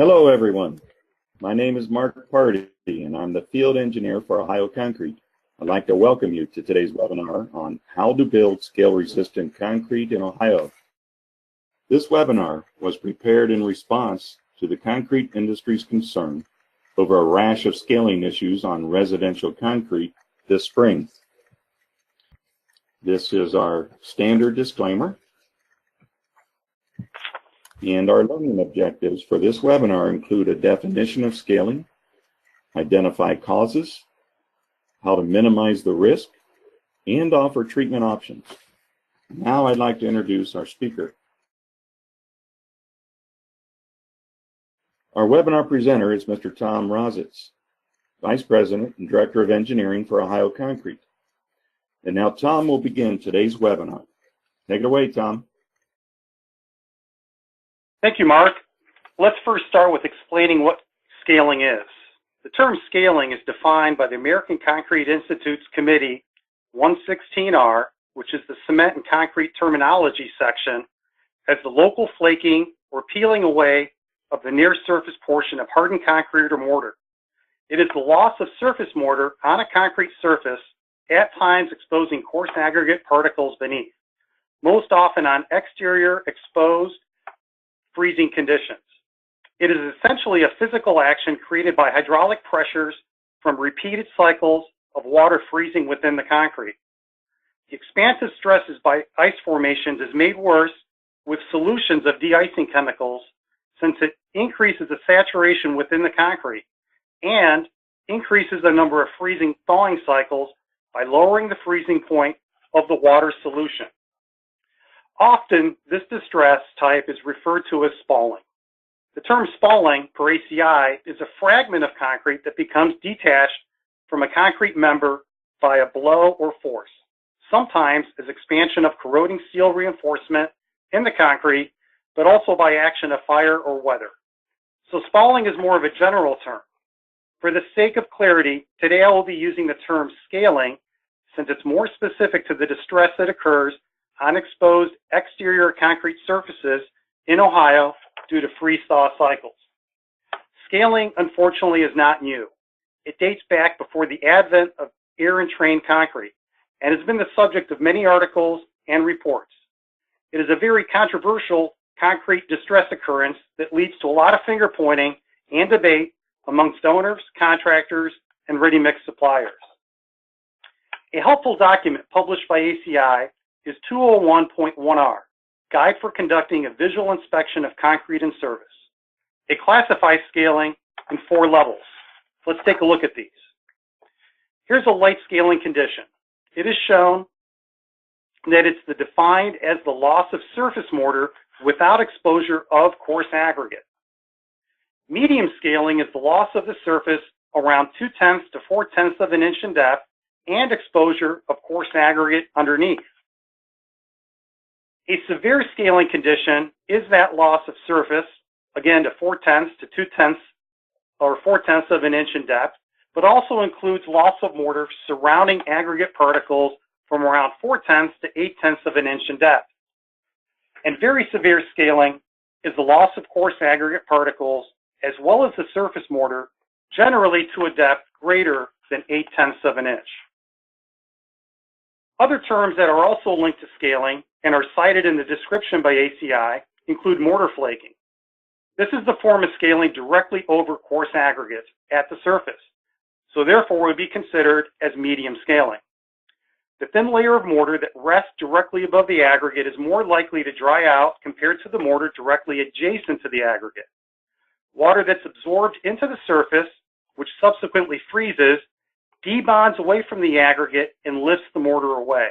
Hello, everyone. My name is Mark Party, and I'm the field engineer for Ohio Concrete. I'd like to welcome you to today's webinar on how to build scale-resistant concrete in Ohio. This webinar was prepared in response to the concrete industry's concern over a rash of scaling issues on residential concrete this spring. This is our standard disclaimer. And our learning objectives for this webinar include a definition of scaling, identify causes, how to minimize the risk, and offer treatment options. Now I'd like to introduce our speaker. Our webinar presenter is Mr. Tom Rositz, Vice President and Director of Engineering for Ohio Concrete. And now Tom will begin today's webinar. Take it away, Tom. Thank you, Mark. Let's first start with explaining what scaling is. The term scaling is defined by the American Concrete Institute's Committee 116R, which is the cement and concrete terminology section, as the local flaking or peeling away of the near surface portion of hardened concrete or mortar. It is the loss of surface mortar on a concrete surface, at times exposing coarse aggregate particles beneath, most often on exterior exposed freezing conditions. It is essentially a physical action created by hydraulic pressures from repeated cycles of water freezing within the concrete. The expansive stresses by ice formations is made worse with solutions of de-icing chemicals, since it increases the saturation within the concrete and increases the number of freezing thawing cycles by lowering the freezing point of the water solution. Often, this distress type is referred to as spalling. The term spalling, per ACI, is a fragment of concrete that becomes detached from a concrete member by a blow or force, sometimes as expansion of corroding steel reinforcement in the concrete, but also by action of fire or weather. So spalling is more of a general term. For the sake of clarity, today I will be using the term scaling, since it's more specific to the distress that occurs on exposed exterior concrete surfaces in Ohio due to freeze-thaw cycles. Scaling, unfortunately, is not new. It dates back before the advent of air-entrained concrete and has been the subject of many articles and reports. It is a very controversial concrete distress occurrence that leads to a lot of finger-pointing and debate amongst owners, contractors, and ready-mix suppliers. A helpful document published by ACI is 201.1R, Guide for Conducting a Visual Inspection of Concrete in Service. It classifies scaling in 4 levels. Let's take a look at these. Here's a light scaling condition. It is shown that it's defined as the loss of surface mortar without exposure of coarse aggregate. Medium scaling is the loss of the surface around 0.2 to 0.4 of an inch in depth and exposure of coarse aggregate underneath. A severe scaling condition is that loss of surface, again to 0.4 to 0.2 or 0.4 of an inch in depth, but also includes loss of mortar surrounding aggregate particles from around 0.4 to 0.8 of an inch in depth. And very severe scaling is the loss of coarse aggregate particles as well as the surface mortar, generally to a depth greater than 0.8 of an inch. Other terms that are also linked to scaling and are cited in the description by ACI include mortar flaking. This is the form of scaling directly over coarse aggregates at the surface, so therefore would be considered as medium scaling. The thin layer of mortar that rests directly above the aggregate is more likely to dry out compared to the mortar directly adjacent to the aggregate. Water that's absorbed into the surface, which subsequently freezes, debonds away from the aggregate and lifts the mortar away.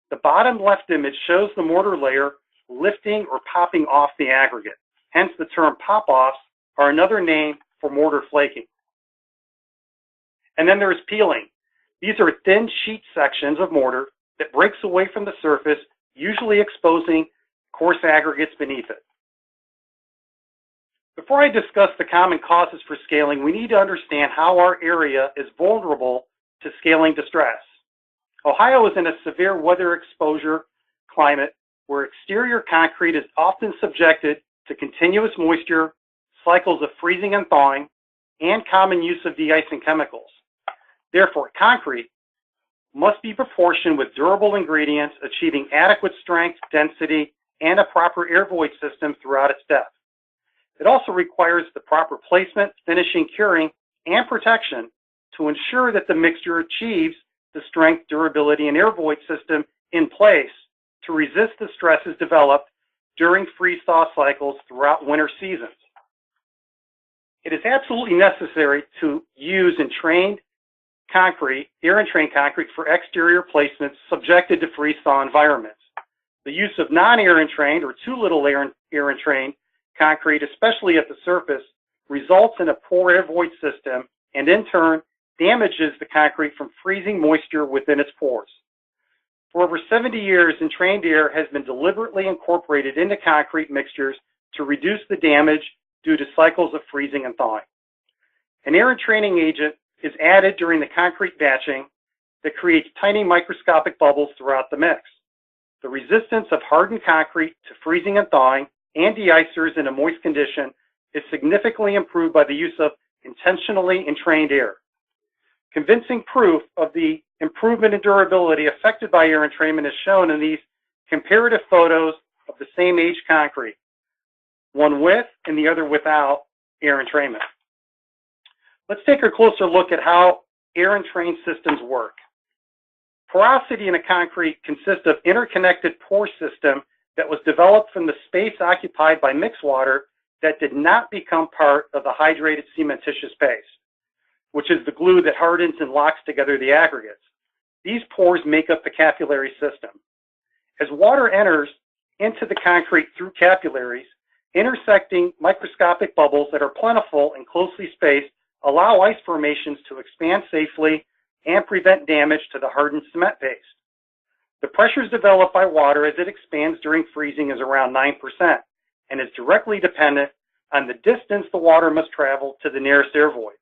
The bottom left image shows the mortar layer lifting or popping off the aggregate. Hence the term pop-offs are another name for mortar flaking. And then there's peeling. These are thin sheet sections of mortar that breaks away from the surface, usually exposing coarse aggregates beneath it. Before I discuss the common causes for scaling, we need to understand how our area is vulnerable to scaling distress. Ohio is in a severe weather exposure climate where exterior concrete is often subjected to continuous moisture, cycles of freezing and thawing, and common use of de-icing chemicals. Therefore, concrete must be proportioned with durable ingredients, achieving adequate strength, density, and a proper air void system throughout its depth. It also requires the proper placement, finishing, curing, and protection to ensure that the mixture achieves the strength, durability, and air void system in place to resist the stresses developed during freeze-thaw cycles throughout winter seasons. It is absolutely necessary to use entrained concrete, air-entrained concrete for exterior placements subjected to freeze-thaw environments. The use of non-air-entrained or too little air-entrained concrete, especially at the surface, results in a poor air void system and in turn damages the concrete from freezing moisture within its pores. For over 70 years, entrained air has been deliberately incorporated into concrete mixtures to reduce the damage due to cycles of freezing and thawing. An air entraining agent is added during the concrete batching that creates tiny microscopic bubbles throughout the mix. The resistance of hardened concrete to freezing and thawing and de-icers in a moist condition is significantly improved by the use of intentionally entrained air. Convincing proof of the improvement in durability affected by air entrainment is shown in these comparative photos of the same age concrete, one with and the other without air entrainment. Let's take a closer look at how air entrained systems work. Porosity in a concrete consists of interconnected pore system that was developed from the space occupied by mixed water that did not become part of the hydrated cementitious paste, which is the glue that hardens and locks together the aggregates. These pores make up the capillary system. As water enters into the concrete through capillaries, intersecting microscopic bubbles that are plentiful and closely spaced allow ice formations to expand safely and prevent damage to the hardened cement paste. The pressures developed by water as it expands during freezing is around 9% and is directly dependent on the distance the water must travel to the nearest air void.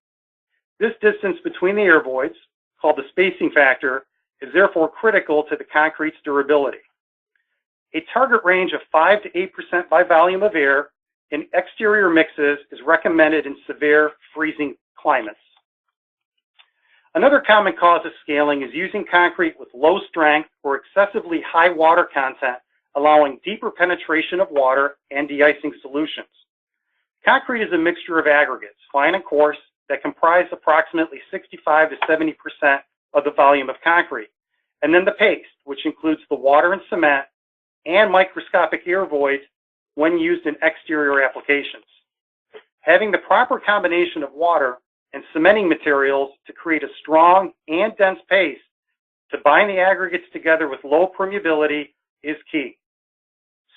This distance between the air voids, called the spacing factor, is therefore critical to the concrete's durability. A target range of 5 to 8% by volume of air in exterior mixes is recommended in severe freezing climates. Another common cause of scaling is using concrete with low strength or excessively high water content, allowing deeper penetration of water and de-icing solutions. Concrete is a mixture of aggregates, fine and coarse, that comprise approximately 65 to 70% of the volume of concrete, and then the paste, which includes the water and cement and microscopic air voids when used in exterior applications. Having the proper combination of water and cementing materials to create a strong and dense paste to bind the aggregates together with low permeability is key.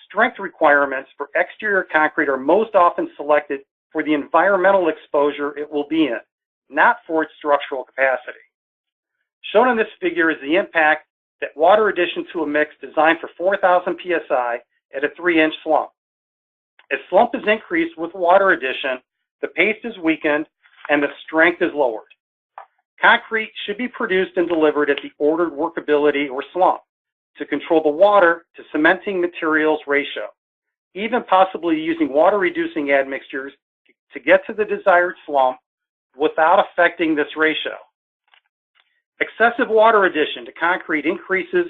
Strength requirements for exterior concrete are most often selected for the environmental exposure it will be in, not for its structural capacity. Shown in this figure is the impact that water addition to a mix designed for 4,000 psi at a 3-inch slump. As slump is increased with water addition, the paste is weakened and the strength is lowered. Concrete should be produced and delivered at the ordered workability or slump to control the water to cementing materials ratio, even possibly using water-reducing admixtures to get to the desired slump without affecting this ratio. Excessive water addition to concrete increases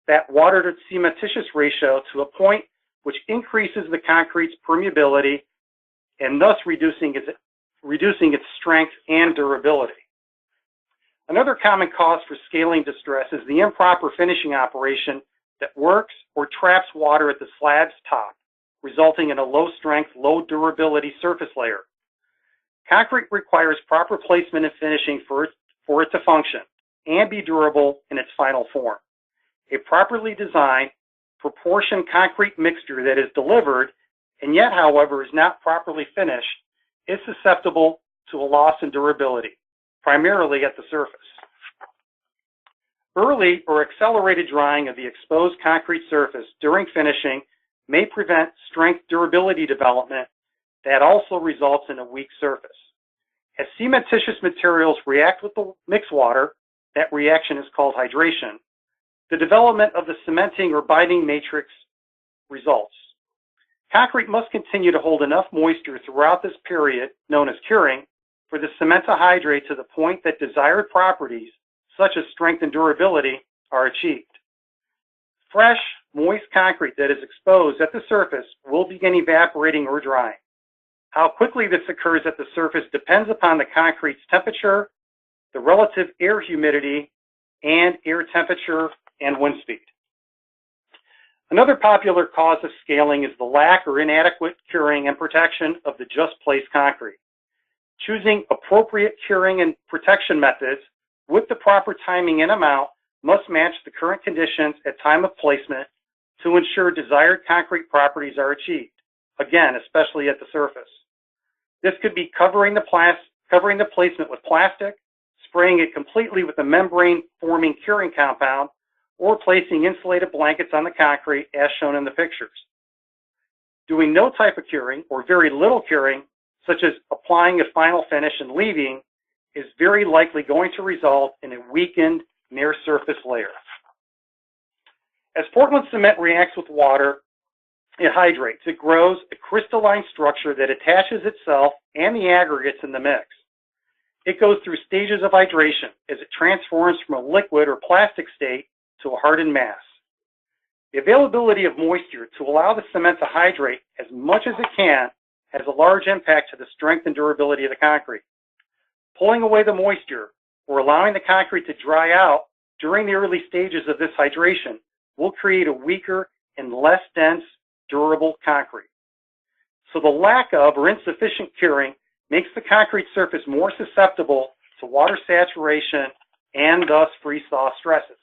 that water to cementitious ratio to a point which increases the concrete's permeability and thus reducing its strength and durability. Another common cause for scaling distress is the improper finishing operation that works or traps water at the slab's top, resulting in a low-strength, low-durability surface layer. Concrete requires proper placement and finishing for it to function and be durable in its final form. A properly designed, proportioned concrete mixture that is delivered and yet, however, is not properly finished is susceptible to a loss in durability, primarily at the surface. Early or accelerated drying of the exposed concrete surface during finishing may prevent strength durability development that also results in a weak surface. As cementitious materials react with the mixed water, that reaction is called hydration, the development of the cementing or binding matrix results. Concrete must continue to hold enough moisture throughout this period, known as curing, for the cement to hydrate to the point that desired properties, such as strength and durability, are achieved. Fresh, moist concrete that is exposed at the surface will begin evaporating or drying. How quickly this occurs at the surface depends upon the concrete's temperature, the relative air humidity, and air temperature and wind speed. Another popular cause of scaling is the lack or inadequate curing and protection of the just placed concrete. Choosing appropriate curing and protection methods with the proper timing and amount must match the current conditions at time of placement to ensure desired concrete properties are achieved, again, especially at the surface. This could be covering the placement with plastic, spraying it completely with a membrane-forming curing compound, or placing insulated blankets on the concrete as shown in the pictures. Doing no type of curing or very little curing, such as applying a final finish and leaving, is very likely going to result in a weakened near surface layer. As Portland cement reacts with water, it hydrates. It grows a crystalline structure that attaches itself and the aggregates in the mix. It goes through stages of hydration as it transforms from a liquid or plastic state to a hardened mass. The availability of moisture to allow the cement to hydrate as much as it can has a large impact to the strength and durability of the concrete. Pulling away the moisture or allowing the concrete to dry out during the early stages of this hydration will create a weaker and less dense, durable concrete. So the lack of or insufficient curing makes the concrete surface more susceptible to water saturation and thus freeze-thaw stresses.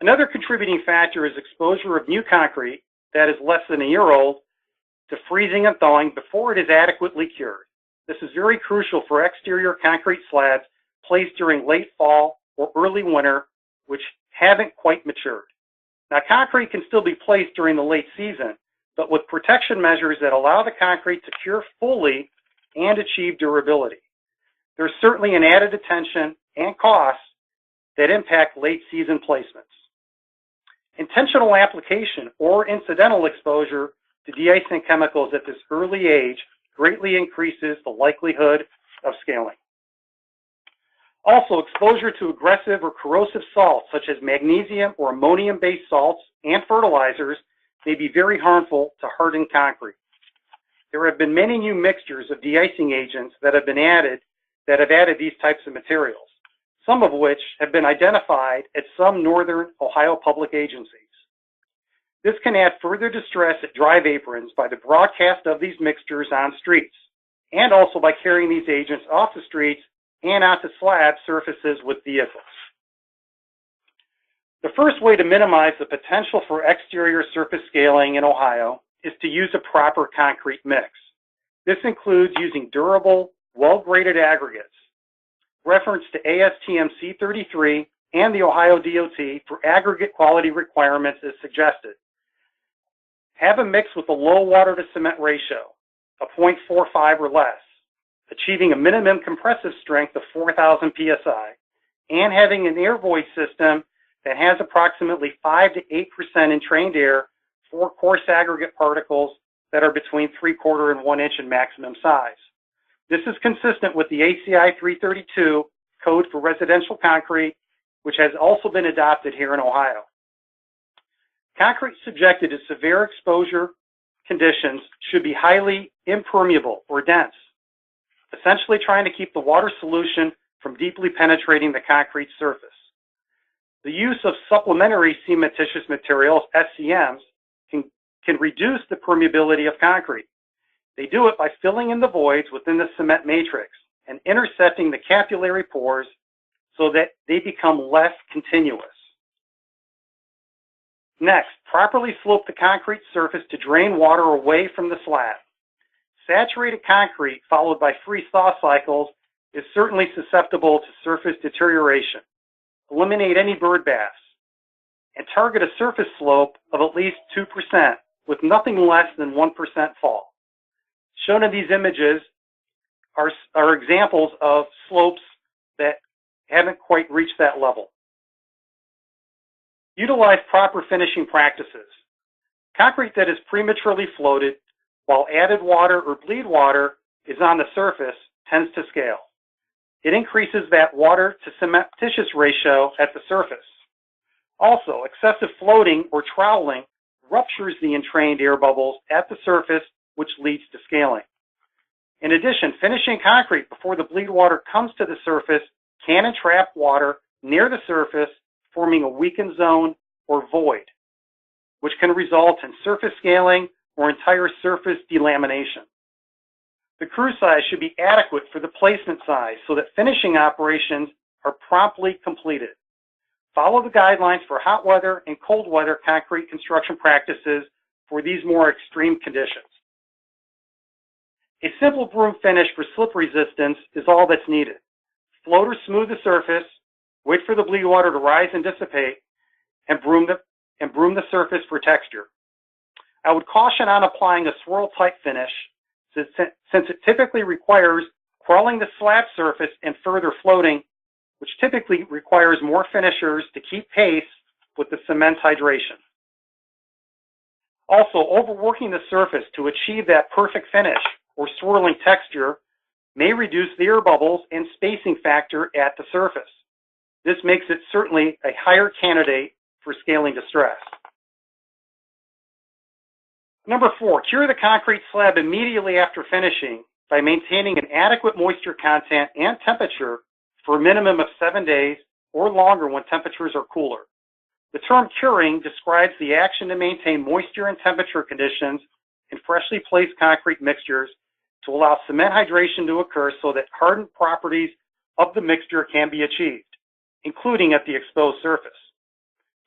Another contributing factor is exposure of new concrete that is less than a year old to freezing and thawing before it is adequately cured. This is very crucial for exterior concrete slabs placed during late fall or early winter, which haven't quite matured. Now, concrete can still be placed during the late season, but with protection measures that allow the concrete to cure fully and achieve durability. There's certainly an added attention and cost that impact late season placements. Intentional application or incidental exposure to de-icing chemicals at this early age greatly increases the likelihood of scaling. Also, exposure to aggressive or corrosive salts such as magnesium or ammonium-based salts and fertilizers may be very harmful to hardened concrete. There have been many new mixtures of de-icing agents that have added these types of materials, some of which have been identified at some northern Ohio public agencies. This can add further distress at drive aprons by the broadcast of these mixtures on streets, and also by carrying these agents off the streets and onto slab surfaces with vehicles. The first way to minimize the potential for exterior surface scaling in Ohio is to use a proper concrete mix. This includes using durable, well-graded aggregates. Reference to ASTM C33 and the Ohio DOT for aggregate quality requirements is suggested. Have a mix with a low water to cement ratio, a 0.45 or less, achieving a minimum compressive strength of 4,000 psi, and having an air void system that has approximately 5 to 8% entrained air for coarse aggregate particles that are between 3/4 and 1 inch in maximum size. This is consistent with the ACI 332 Code for Residential Concrete, which has also been adopted here in Ohio. Concrete subjected to severe exposure conditions should be highly impermeable or dense, essentially trying to keep the water solution from deeply penetrating the concrete surface. The use of supplementary cementitious materials, SCMs, can reduce the permeability of concrete. They do it by filling in the voids within the cement matrix and intercepting the capillary pores so that they become less continuous. Next, properly slope the concrete surface to drain water away from the slab. Saturated concrete followed by freeze-thaw cycles is certainly susceptible to surface deterioration. Eliminate any bird baths and target a surface slope of at least 2% with nothing less than 1% fall. Shown in these images are examples of slopes that haven't quite reached that level. Utilize proper finishing practices. Concrete that is prematurely floated while added water or bleed water is on the surface tends to scale. It increases that water to cementitious ratio at the surface. Also, excessive floating or troweling ruptures the entrained air bubbles at the surface, which leads to scaling. In addition, finishing concrete before the bleed water comes to the surface can entrap water near the surface, forming a weakened zone or void, which can result in surface scaling or entire surface delamination. The crew size should be adequate for the placement size so that finishing operations are promptly completed. Follow the guidelines for hot weather and cold weather concrete construction practices for these more extreme conditions. A simple broom finish for slip resistance is all that's needed. Float or smooth the surface, wait for the bleed water to rise and dissipate, and broom the surface for texture. I would caution on applying a swirl type finish since it typically requires crawling the slab surface and further floating, which typically requires more finishers to keep pace with the cement hydration. Also, overworking the surface to achieve that perfect finish or swirling texture may reduce the air bubbles and spacing factor at the surface. This makes it certainly a higher candidate for scaling distress. Number 4, cure the concrete slab immediately after finishing by maintaining an adequate moisture content and temperature for a minimum of 7 days or longer when temperatures are cooler. The term curing describes the action to maintain moisture and temperature conditions in freshly placed concrete mixtures to allow cement hydration to occur so that hardened properties of the mixture can be achieved, including at the exposed surface.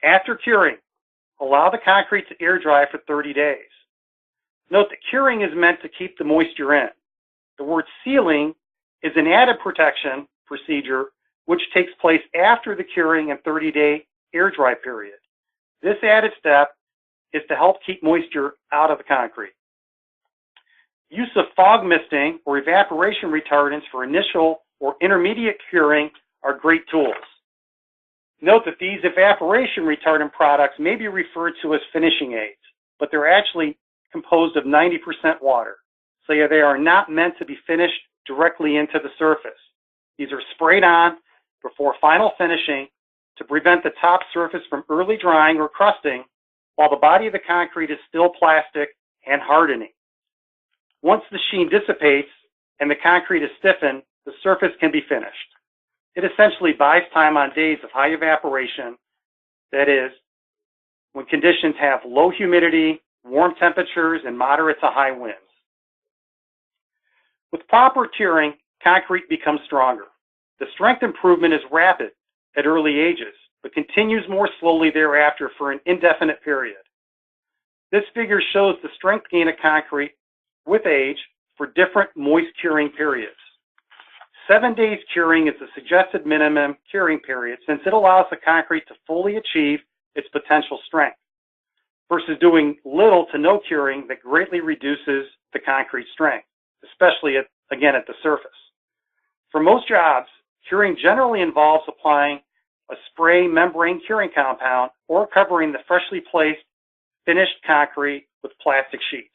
After curing, allow the concrete to air dry for 30 days. Note that curing is meant to keep the moisture in. The word sealing is an added protection procedure which takes place after the curing and 30-day air dry period. This added step is to help keep moisture out of the concrete. Use of fog misting or evaporation retardants for initial or intermediate curing are great tools. Note that these evaporation retardant products may be referred to as finishing aids, but they're actually composed of 90% water. So they are not meant to be finished directly into the surface. These are sprayed on before final finishing to prevent the top surface from early drying or crusting while the body of the concrete is still plastic and hardening. Once the sheen dissipates and the concrete is stiffened, the surface can be finished. It essentially buys time on days of high evaporation, that is, when conditions have low humidity, warm temperatures, and moderate to high winds. With proper curing, concrete becomes stronger. The strength improvement is rapid at early ages, but continues more slowly thereafter for an indefinite period. This figure shows the strength gain of concrete with age for different moist curing periods. 7 days curing is the suggested minimum curing period since it allows the concrete to fully achieve its potential strength, versus doing little to no curing that greatly reduces the concrete strength, especially at the surface. For most jobs, curing generally involves applying a spray membrane curing compound or covering the freshly placed finished concrete with plastic sheets.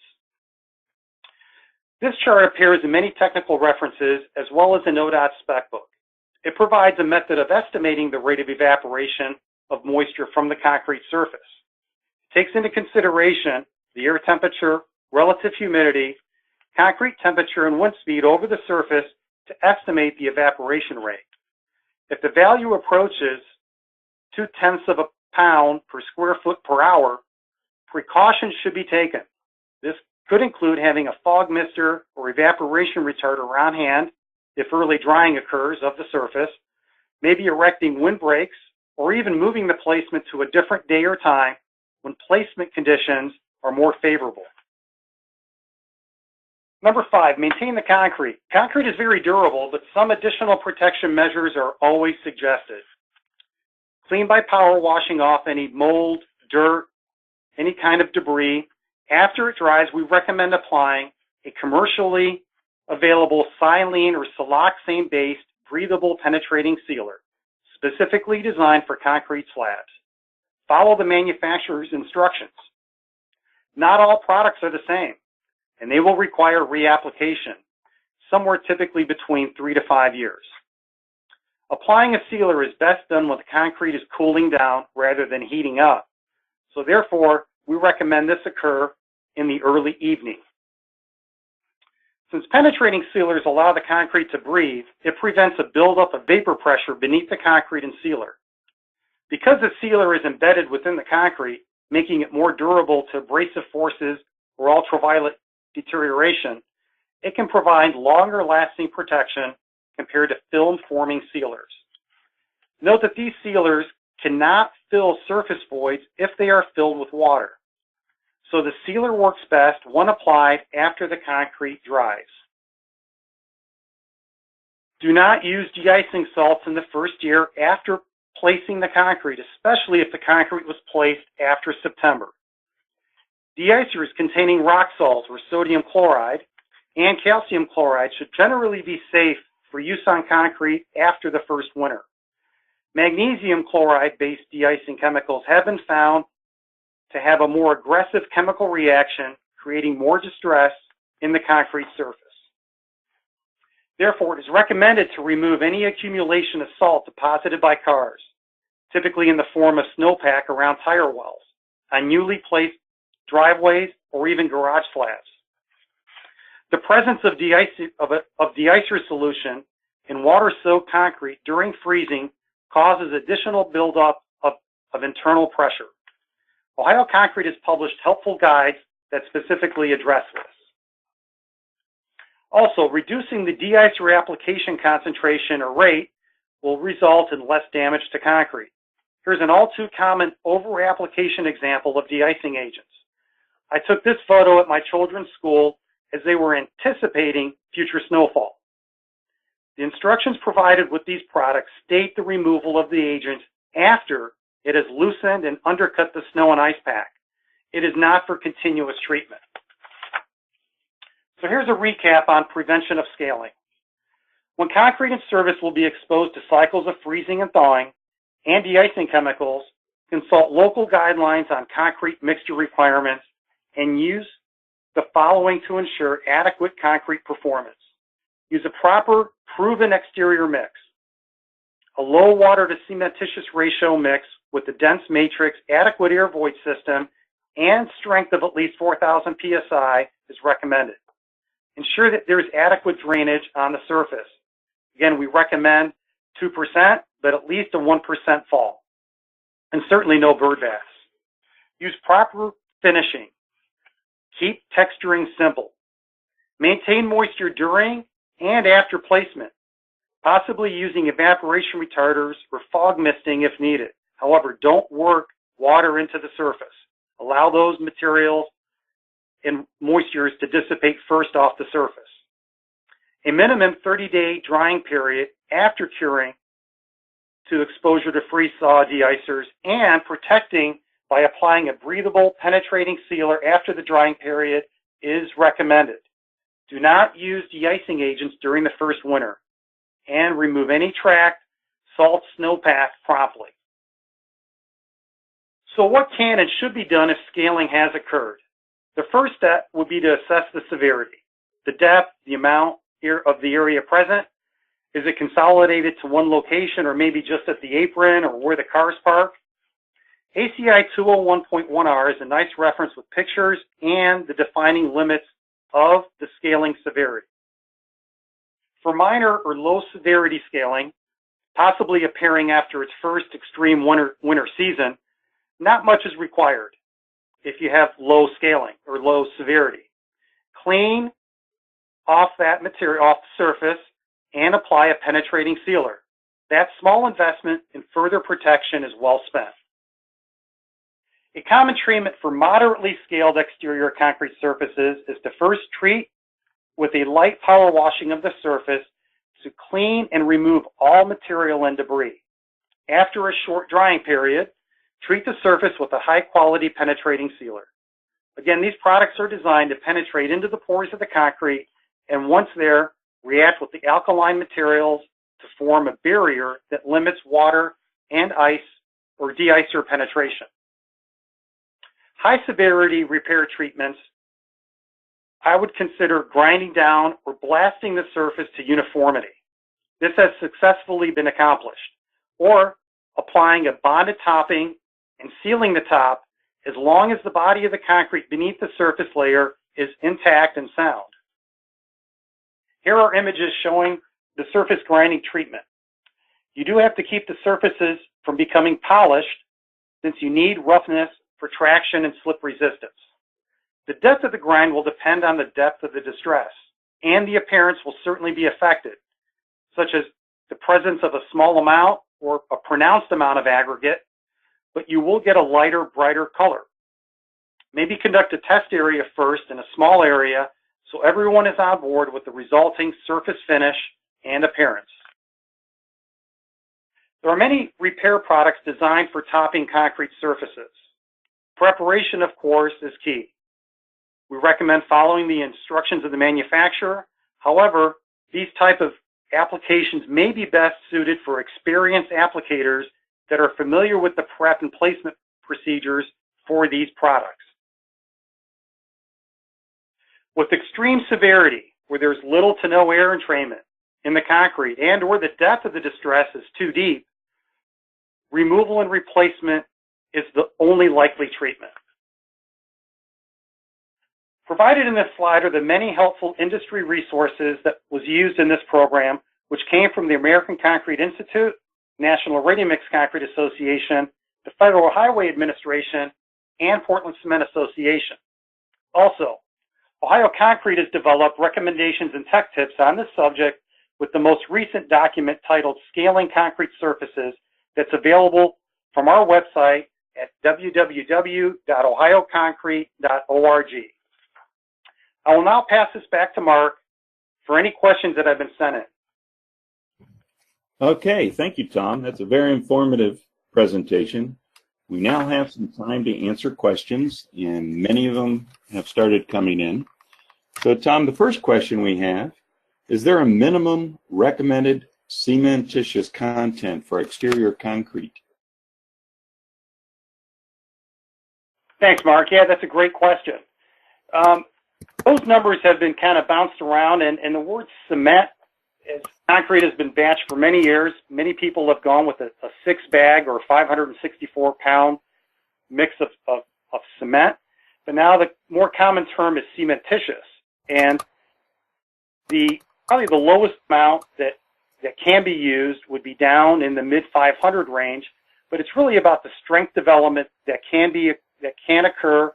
This chart appears in many technical references as well as in ODOT's spec book. It provides a method of estimating the rate of evaporation of moisture from the concrete surface. It takes into consideration the air temperature, relative humidity, concrete temperature, and wind speed over the surface to estimate the evaporation rate. If the value approaches 0.2 pounds per square foot per hour, precautions should be taken. This could include having a fog mister or evaporation retarder on hand if early drying occurs of the surface, maybe erecting windbreaks, or even moving the placement to a different day or time when placement conditions are more favorable. Number 5, maintain the concrete. Concrete is very durable, but some additional protection measures are always suggested. Clean by power washing off any mold, dirt, any kind of debris. After it dries, we recommend applying a commercially available silane or siloxane-based breathable penetrating sealer, specifically designed for concrete slabs. Follow the manufacturer's instructions. Not all products are the same, and they will require reapplication, somewhere typically between 3 to 5 years. Applying a sealer is best done when the concrete is cooling down rather than heating up. So therefore, we recommend this occur in the early evening. Since penetrating sealers allow the concrete to breathe, it prevents a buildup of vapor pressure beneath the concrete and sealer. Because the sealer is embedded within the concrete, making it more durable to abrasive forces or ultraviolet deterioration, it can provide longer lasting protection compared to film-forming sealers. Note that these sealers cannot fill surface voids if they are filled with water. So the sealer works best when applied after the concrete dries. Do not use de-icing salts in the first year after placing the concrete, especially if the concrete was placed after September. De-icers containing rock salts or sodium chloride and calcium chloride should generally be safe for use on concrete after the first winter. Magnesium chloride-based de-icing chemicals have been found to have a more aggressive chemical reaction, creating more distress in the concrete surface. Therefore, it is recommended to remove any accumulation of salt deposited by cars, typically in the form of snowpack around tire wells, on newly placed driveways, or even garage slabs. The presence of de-icer solution in water-soaked concrete during freezing causes additional buildup of internal pressure. Ohio Concrete has published helpful guides that specifically address this. Also, reducing the de-icer application concentration or rate will result in less damage to concrete. Here's an all too common over-application example of de-icing agents. I took this photo at my children's school as they were anticipating future snowfall. The instructions provided with these products state the removal of the agent after it has loosened and undercut the snow and ice pack. It is not for continuous treatment. So here's a recap on prevention of scaling. When concrete and surface will be exposed to cycles of freezing and thawing and de-icing chemicals, consult local guidelines on concrete mixture requirements and use the following to ensure adequate concrete performance. Use a proper, proven exterior mix. A low water to cementitious ratio mix with a dense matrix, adequate air void system, and strength of at least 4,000 psi is recommended. Ensure that there is adequate drainage on the surface. Again, we recommend 2%, but at least a 1% fall. And certainly no bird baths. Use proper finishing. Keep texturing simple. Maintain moisture during and after placement, possibly using evaporation retarders or fog misting if needed. However, don't work water into the surface. Allow those materials and moistures to dissipate first off the surface. A minimum 30-day drying period after curing to exposure to freeze-thaw de-icers, and protecting by applying a breathable, penetrating sealer after the drying period is recommended. Do not use de-icing agents during the first winter, and remove any tracked salt snowpack promptly. So what can and should be done if scaling has occurred? The first step would be to assess the severity, the depth, the amount of the area present. Is it consolidated to one location, or maybe just at the apron or where the cars park? ACI 201.1R is a nice reference with pictures and the defining limits of the scaling severity. For minor or low severity scaling, possibly appearing after its first extreme winter season, not much is required if you have low scaling or low severity. Clean off that material, off the surface, and apply a penetrating sealer. That small investment in further protection is well spent. A common treatment for moderately scaled exterior concrete surfaces is to first treat with a light power washing of the surface to clean and remove all material and debris. After a short drying period, treat the surface with a high-quality penetrating sealer. Again, these products are designed to penetrate into the pores of the concrete, and once there, react with the alkaline materials to form a barrier that limits water and ice or de-icer penetration. High severity repair treatments I would consider grinding down or blasting the surface to uniformity. This has successfully been accomplished. Or applying a bonded topping and sealing the top as long as the body of the concrete beneath the surface layer is intact and sound. Here are images showing the surface grinding treatment. You do have to keep the surfaces from becoming polished since you need roughness for traction and slip resistance. The depth of the grind will depend on the depth of the distress, and the appearance will certainly be affected, such as the presence of a small amount or a pronounced amount of aggregate, but you will get a lighter, brighter color. Maybe conduct a test area first in a small area so everyone is on board with the resulting surface finish and appearance. There are many repair products designed for topping concrete surfaces. Preparation, of course, is key. We recommend following the instructions of the manufacturer. However, these type of applications may be best suited for experienced applicators that are familiar with the prep and placement procedures for these products. With extreme severity, where there's little to no air entrainment in the concrete and or the depth of the distress is too deep, removal and replacement is the only likely treatment. Provided in this slide are the many helpful industry resources that was used in this program, which came from the American Concrete Institute, National Ready-Mix Concrete Association, the Federal Highway Administration, and Portland Cement Association. Also, Ohio Concrete has developed recommendations and tech tips on this subject with the most recent document titled Scaling Concrete Surfaces that's available from our website at www.ohioconcrete.org. I will now pass this back to Mark for any questions that have been sent in. Okay, thank you, Tom. That's a very informative presentation. We now have some time to answer questions, and many of them have started coming in. So, Tom, the first question we have, is there a minimum recommended cementitious content for exterior concrete? Thanks, Mark. Yeah, that's a great question. Those numbers have been kind of bounced around, and the word cement, as concrete has been batched for many years. Many people have gone with a 6-bag or 564-pound mix of cement, but now the more common term is cementitious. And probably the lowest amount that can be used would be down in the mid-500 range, but it's really about the strength development that can occur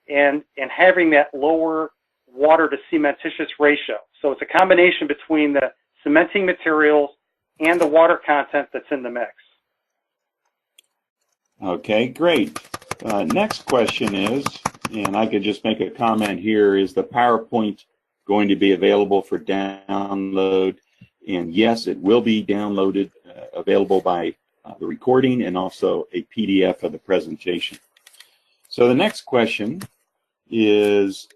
and having that lower water to cementitious ratio. So it's a combination between the cementing materials and the water content that's in the mix. Okay, great. Next question is, and I could just make a comment here, is the PowerPoint going to be available for download? And yes, it will be downloaded, available by the recording and also a PDF of the presentation. So the next question is,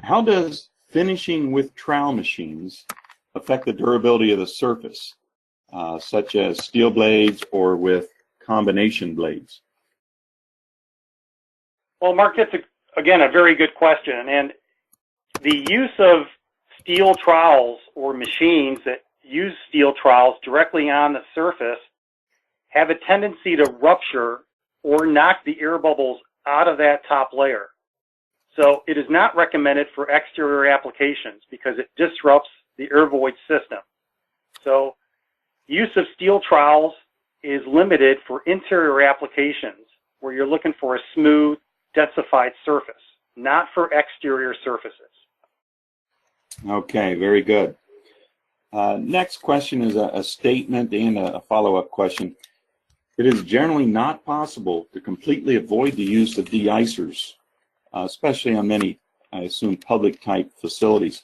how does finishing with trowel machines affect the durability of the surface, such as steel blades or with combination blades? Well, Mark, that's, again, a very good question. And the use of steel trowels or machines that use steel trowels directly on the surface have a tendency to rupture or knock the air bubbles out of that top layer. So it is not recommended for exterior applications because it disrupts the air void system. So use of steel trowels is limited for interior applications where you're looking for a smooth, densified surface, not for exterior surfaces. Okay, very good. Next question is a statement and a follow-up question. It is generally not possible to completely avoid the use of de-icers, especially on many, I assume, public-type facilities.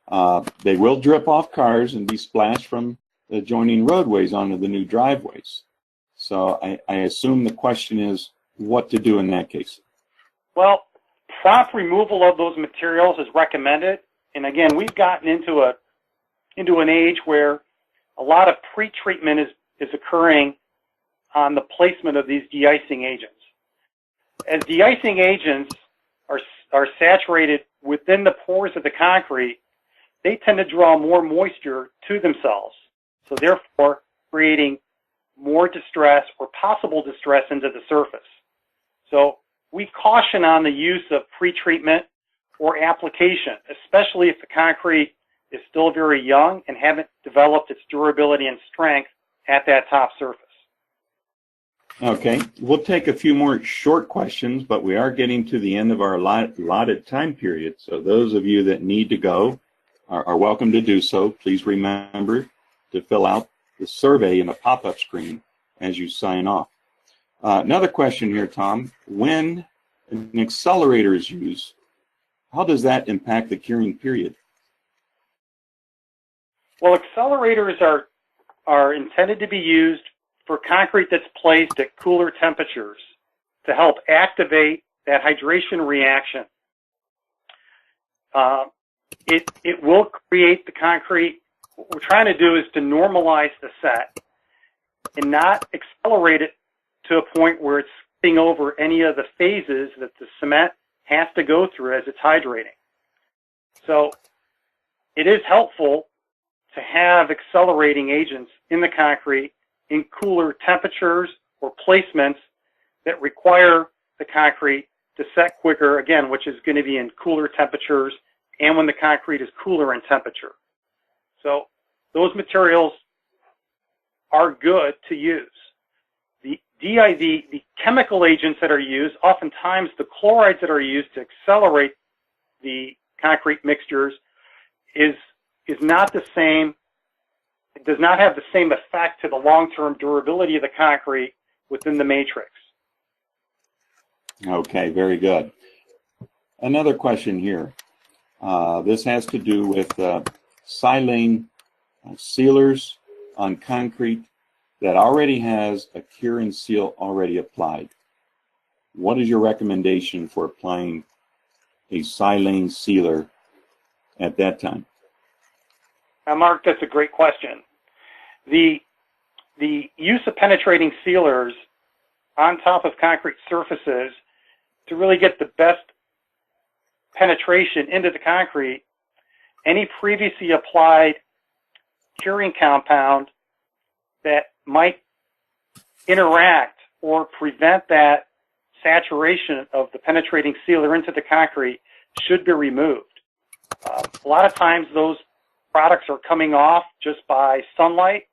They will drip off cars and be splashed from the adjoining roadways onto the new driveways. So I assume the question is what to do in that case. Well, prompt removal of those materials is recommended. And again, we've gotten into an age where a lot of pre-treatment is occurring on the placement of these de-icing agents. As de-icing agents are saturated within the pores of the concrete, they tend to draw more moisture to themselves, so therefore creating more distress or possible distress into the surface. So we caution on the use of pretreatment or application, especially if the concrete is still very young and haven't developed its durability and strength at that top surface. Okay, we'll take a few more short questions, but we are getting to the end of our allotted time period. So those of you that need to go are welcome to do so. Please remember to fill out the survey in the pop-up screen as you sign off. Another question here, Tom. When an accelerator is used, how does that impact the curing period? Well, accelerators are intended to be used for concrete that's placed at cooler temperatures to help activate that hydration reaction. It will create the concrete. What we're trying to do is to normalize the set and not accelerate it to a point where it's skipping over any of the phases that the cement has to go through as it's hydrating. So it is helpful to have accelerating agents in the concrete in cooler temperatures or placements that require the concrete to set quicker, again, which is going to be in cooler temperatures and when the concrete is cooler in temperature. So those materials are good to use. The chemical agents that are used, oftentimes the chlorides that are used to accelerate the concrete mixtures is not the same. It does not have the same effect to the long-term durability of the concrete within the matrix. Okay, very good. Another question here. This has to do with silane sealers on concrete that already has a cure and seal already applied. What is your recommendation for applying a silane sealer at that time? Mark, that's a great question. The use of penetrating sealers on top of concrete surfaces to really get the best penetration into the concrete, any previously applied curing compound that might interact or prevent that saturation of the penetrating sealer into the concrete should be removed. A lot of times those products are coming off just by sunlight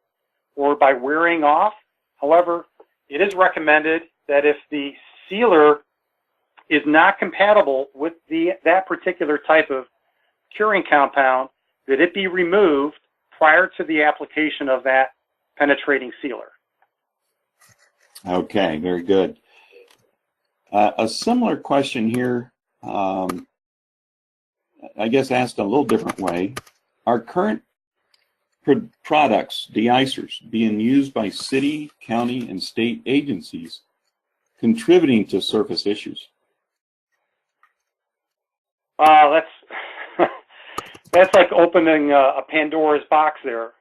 or by wearing off. However, it is recommended that if the sealer is not compatible with that particular type of curing compound, that it be removed prior to the application of that penetrating sealer. Okay, very good. A similar question here, I guess asked a little different way. Are current products, de-icers, being used by city, county, and state agencies contributing to surface issues? That's like opening a Pandora's box there.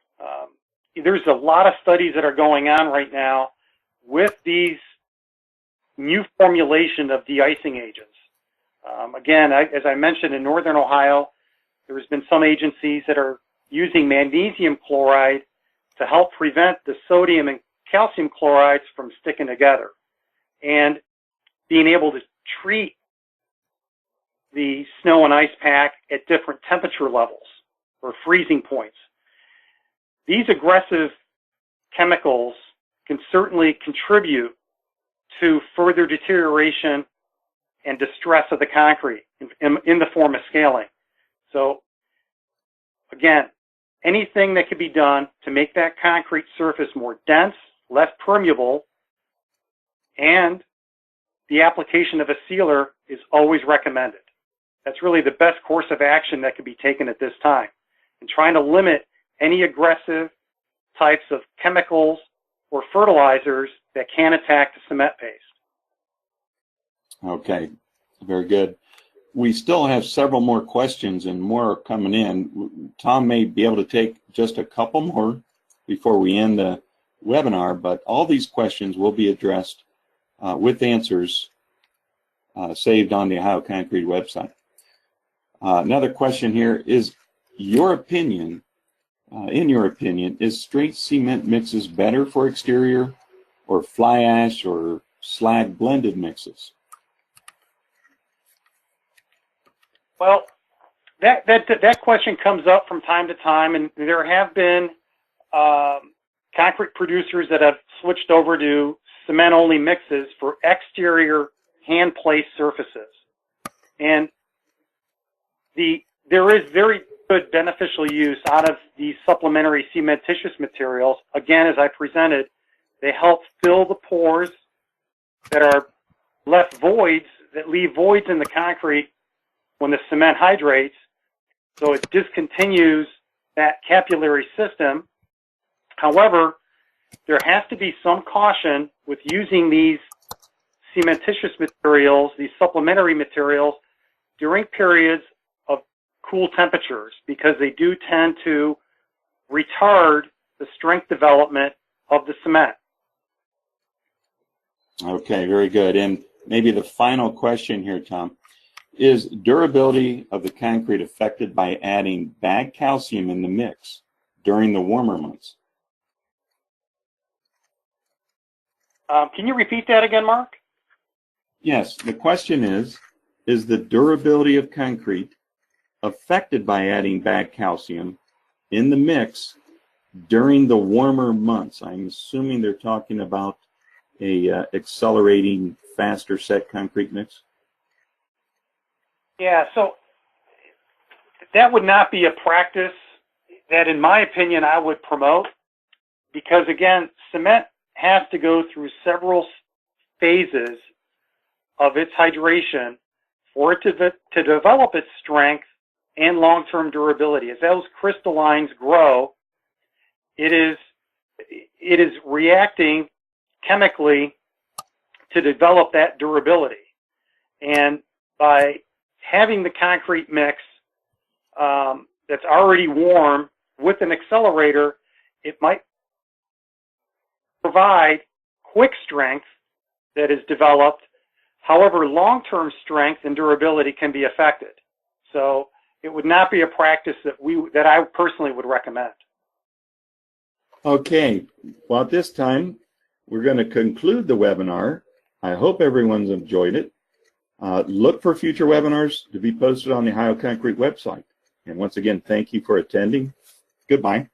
There's a lot of studies that are going on right now with these new formulation of de-icing agents. Again, as I mentioned, in Northern Ohio, there's been some agencies that are using magnesium chloride to help prevent the sodium and calcium chlorides from sticking together and being able to treat the snow and ice pack at different temperature levels or freezing points. These aggressive chemicals can certainly contribute to further deterioration and distress of the concrete in the form of scaling. So again, anything that can be done to make that concrete surface more dense, less permeable, and the application of a sealer is always recommended. That's really the best course of action that can be taken at this time, and trying to limit any aggressive types of chemicals or fertilizers that can attack the cement paste. Okay, very good. We still have several more questions and more coming in. Tom may be able to take just a couple more before we end the webinar, but all these questions will be addressed with answers saved on the Ohio Concrete website. Another question here is, in your opinion, is straight cement mixes better for exterior or fly ash or slag blended mixes? Well, that question comes up from time to time, and there have been concrete producers that have switched over to cement-only mixes for exterior hand-placed surfaces. And there is very good beneficial use out of these supplementary cementitious materials. Again, as I presented, they help fill the pores that are left voids, that leave voids in the concrete when the cement hydrates, so it discontinues that capillary system. However, there has to be some caution with using these cementitious materials, these supplementary materials, during periods of cool temperatures, because they do tend to retard the strength development of the cement. Okay, very good. And maybe the final question here, Tom. Is durability of the concrete affected by adding bagged calcium in the mix during the warmer months? Can you repeat that again, Mark? Yes, the question is the durability of concrete affected by adding bagged calcium in the mix during the warmer months? I'm assuming they're talking about a accelerating, faster set concrete mix. Yeah, so that would not be a practice that, in my opinion, I would promote, because, again, cement has to go through several phases of its hydration for it to develop its strength and long-term durability. As those crystallines grow, it is reacting chemically to develop that durability. And by having the concrete mix that's already warm with an accelerator, it might provide quick strength that is developed. However, long-term strength and durability can be affected. So it would not be a practice that I personally would recommend. Okay, well, at this time, we're going to conclude the webinar. I hope everyone's enjoyed it. Look for future webinars to be posted on the Ohio Concrete website. And once again, thank you for attending. Goodbye.